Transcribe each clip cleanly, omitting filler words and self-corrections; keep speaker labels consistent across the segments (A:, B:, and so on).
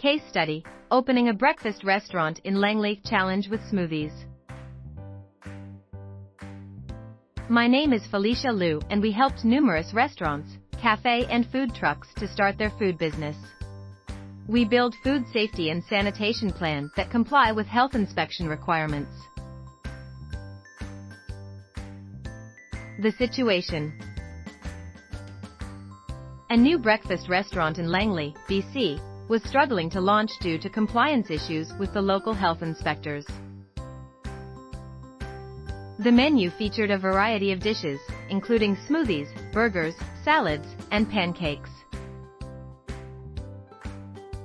A: Case study, opening a breakfast restaurant in Langley, challenge with smoothies. My name is Felicia Liu and we helped numerous restaurants, cafe and food trucks to start their food business. We build food safety and sanitation plans that comply with health inspection requirements. The situation. A new breakfast restaurant in Langley, BC, was struggling to launch due to compliance issues with the local health inspectors. The menu featured a variety of dishes, including smoothies, burgers, salads, and pancakes.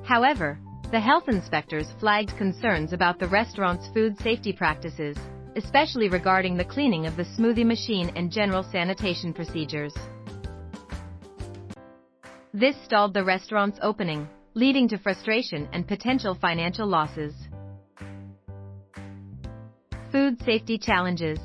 A: However, the health inspectors flagged concerns about the restaurant's food safety practices, especially regarding the cleaning of the smoothie machine and general sanitation procedures. This stalled the restaurant's opening, leading to frustration and potential financial losses. Food safety challenges.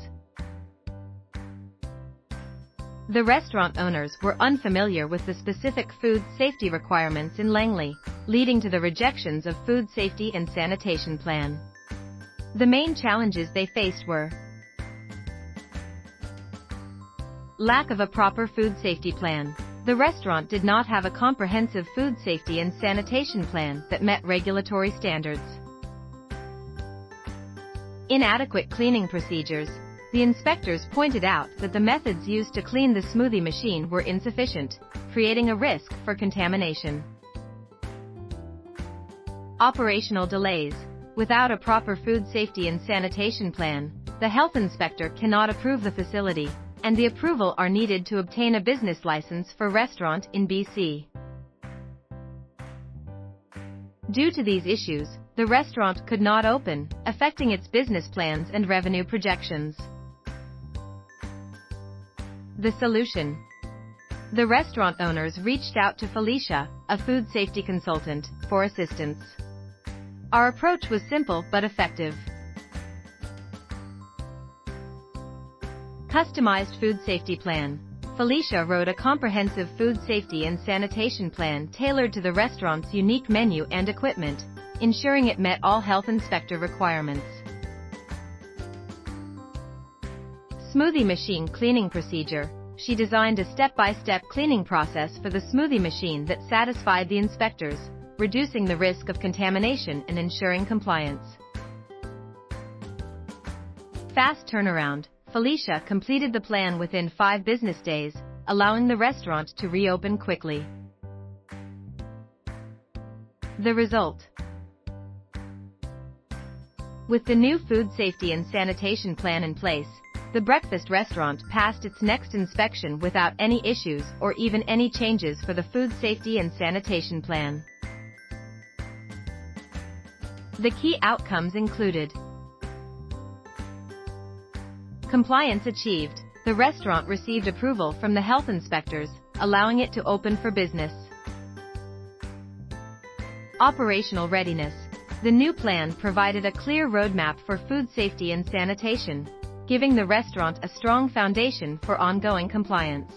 A: The restaurant owners were unfamiliar with the specific food safety requirements in Langley, leading to the rejections of food safety and sanitation plan. The main challenges they faced were lack of a proper food safety plan. The restaurant did not have a comprehensive food safety and sanitation plan that met regulatory standards. Inadequate cleaning procedures. The inspectors pointed out that the methods used to clean the smoothie machine were insufficient, creating a risk for contamination. Operational delays. Without a proper food safety and sanitation plan, the health inspector cannot approve the facility, and the approval are needed to obtain a business license for restaurant in BC. Due to these issues, the restaurant could not open, affecting its business plans and revenue projections. The solution. The restaurant owners reached out to Felicia, a food safety consultant, for assistance. Our approach was simple but effective. Customized food safety plan. Felicia wrote a comprehensive food safety and sanitation plan tailored to the restaurant's unique menu and equipment, ensuring it met all health inspector requirements. Smoothie machine cleaning procedure. She designed a step-by-step cleaning process for the smoothie machine that satisfied the inspectors, reducing the risk of contamination and ensuring compliance. Fast turnaround. Felicia completed the plan within 5 business days, allowing the restaurant to reopen quickly. The result. With the new food safety and sanitation plan in place, the breakfast restaurant passed its next inspection without any issues or even any changes for the food safety and sanitation plan. The key outcomes included compliance achieved. The restaurant received approval from the health inspectors, allowing it to open for business. Operational readiness. The new plan provided a clear roadmap for food safety and sanitation, giving the restaurant a strong foundation for ongoing compliance.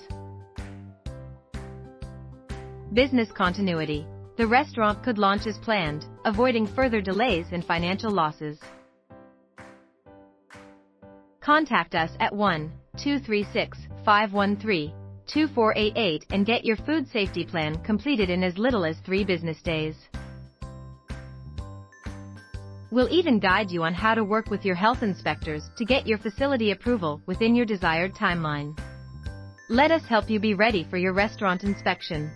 A: Business continuity. The restaurant could launch as planned, avoiding further delays and financial losses. Contact us at 1-236-513-2488 and get your food safety plan completed in as little as 3 business days. We'll even guide you on how to work with your health inspectors to get your facility approval within your desired timeline. Let us help you be ready for your restaurant inspection.